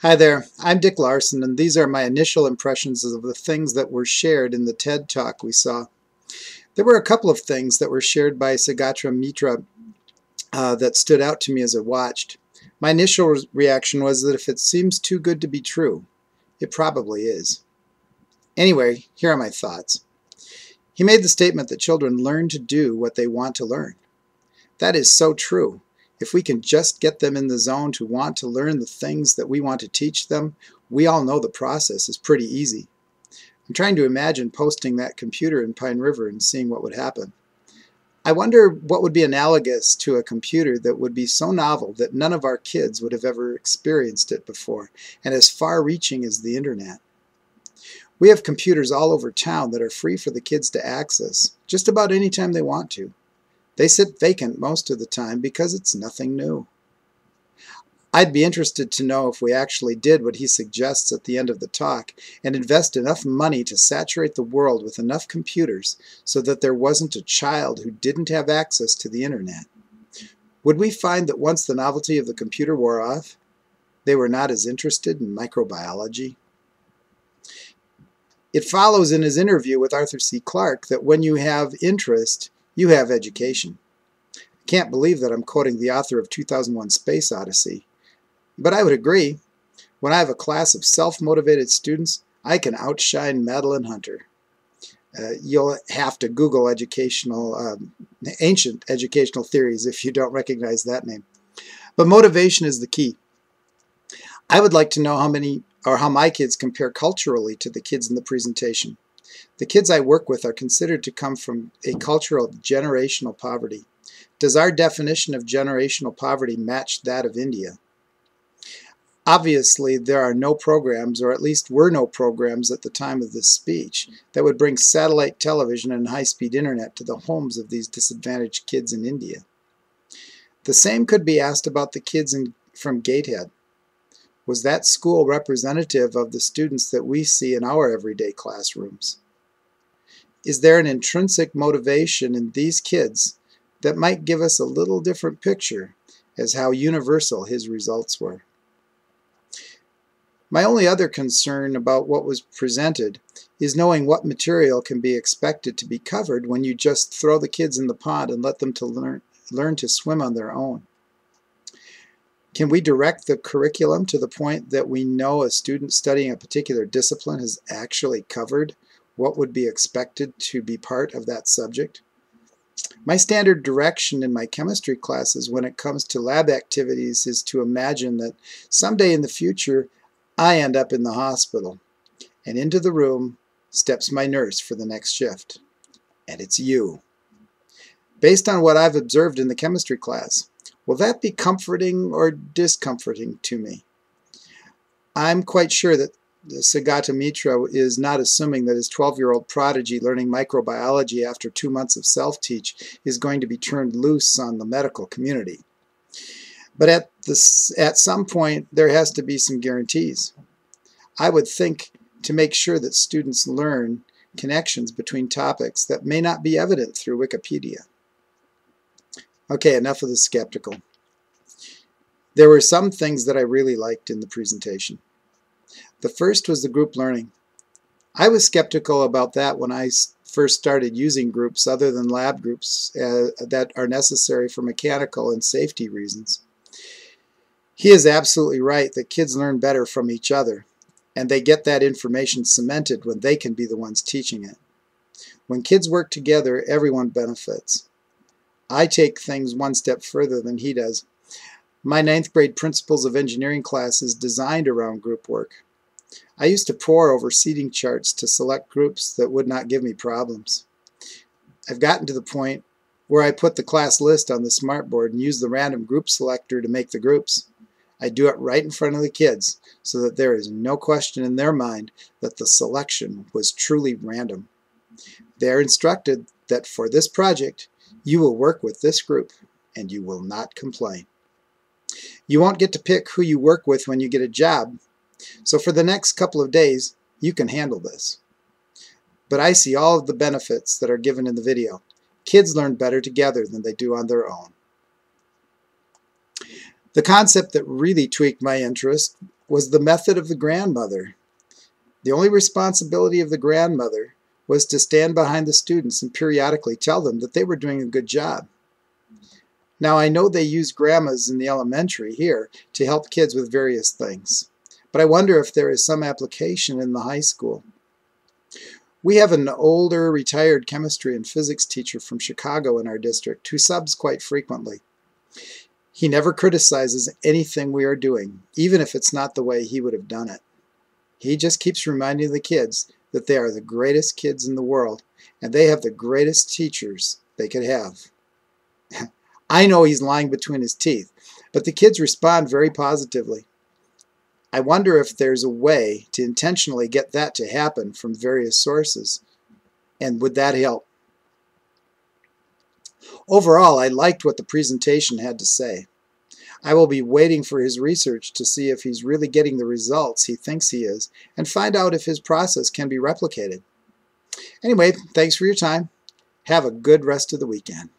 Hi there, I'm Dick Larson, and these are my initial impressions of the things that were shared in the TED Talk we saw. There were a couple of things that were shared by Sugata Mitra that stood out to me as I watched. My initial reaction was that if it seems too good to be true, it probably is. Anyway, here are my thoughts. He made the statement that children learn to do what they want to learn. That is so true. If we can just get them in the zone to want to learn the things that we want to teach them, we all know the process is pretty easy. I'm trying to imagine posting that computer in Pine River and seeing what would happen. I wonder what would be analogous to a computer that would be so novel that none of our kids would have ever experienced it before, and as far-reaching as the internet. We have computers all over town that are free for the kids to access just about any time they want to. They sit vacant most of the time because it's nothing new. I'd be interested to know if we actually did what he suggests at the end of the talk and invest enough money to saturate the world with enough computers so that there wasn't a child who didn't have access to the internet. Would we find that once the novelty of the computer wore off, they were not as interested in microbiology? It follows in his interview with Arthur C. Clarke that when you have interest, you have education. I can't believe that I'm quoting the author of 2001: Space Odyssey. But I would agree. When I have a class of self-motivated students, I can outshine Madeline Hunter. You'll have to Google ancient educational theories if you don't recognize that name. But motivation is the key. I would like to know how my kids compare culturally to the kids in the presentation. The kids I work with are considered to come from a culture of generational poverty. Does our definition of generational poverty match that of India? Obviously, there are no programs, or at least were no programs at the time of this speech, that would bring satellite television and high-speed internet to the homes of these disadvantaged kids in India. The same could be asked about the kids from Gatehead. Was that school representative of the students that we see in our everyday classrooms? Is there an intrinsic motivation in these kids that might give us a little different picture as how universal his results were? My only other concern about what was presented is knowing what material can be expected to be covered when you just throw the kids in the pond and let them learn to swim on their own. Can we direct the curriculum to the point that we know a student studying a particular discipline has actually covered what would be expected to be part of that subject? My standard direction in my chemistry classes when it comes to lab activities is to imagine that someday in the future I end up in the hospital, and into the room steps my nurse for the next shift. And it's you. Based on what I've observed in the chemistry class, will that be comforting or discomforting to me? I'm quite sure that Sugata Mitra is not assuming that his 12-year-old prodigy learning microbiology after 2 months of self-teach is going to be turned loose on the medical community. But at some point, there has to be some guarantees. I would think to make sure that students learn connections between topics that may not be evident through Wikipedia. Okay, enough of the skeptical. There were some things that I really liked in the presentation. The first was the group learning. I was skeptical about that when I first started using groups other than lab groups that are necessary for mechanical and safety reasons. He is absolutely right that kids learn better from each other, and they get that information cemented when they can be the ones teaching it. When kids work together, everyone benefits. I take things one step further than he does. My 9th grade Principles of Engineering class is designed around group work. I used to pore over seating charts to select groups that would not give me problems. I've gotten to the point where I put the class list on the smartboard and use the random group selector to make the groups. I do it right in front of the kids so that there is no question in their mind that the selection was truly random. They are instructed that for this project, you will work with this group and you will not complain. You won't get to pick who you work with when you get a job, so for the next couple of days, you can handle this. But I see all of the benefits that are given in the video. Kids learn better together than they do on their own. The concept that really tweaked my interest was the method of the grandmother. The only responsibility of the grandmother was to stand behind the students and periodically tell them that they were doing a good job. Now, I know they use grandmas in the elementary here to help kids with various things, but I wonder if there is some application in the high school. We have an older, retired chemistry and physics teacher from Chicago in our district who subs quite frequently. He never criticizes anything we are doing, even if it's not the way he would have done it. He just keeps reminding the kids that they are the greatest kids in the world, and they have the greatest teachers they could have. I know he's lying between his teeth, but the kids respond very positively. I wonder if there's a way to intentionally get that to happen from various sources, and would that help? Overall, I liked what the presentation had to say. I will be waiting for his research to see if he's really getting the results he thinks he is, and find out if his process can be replicated. Anyway, thanks for your time. Have a good rest of the weekend.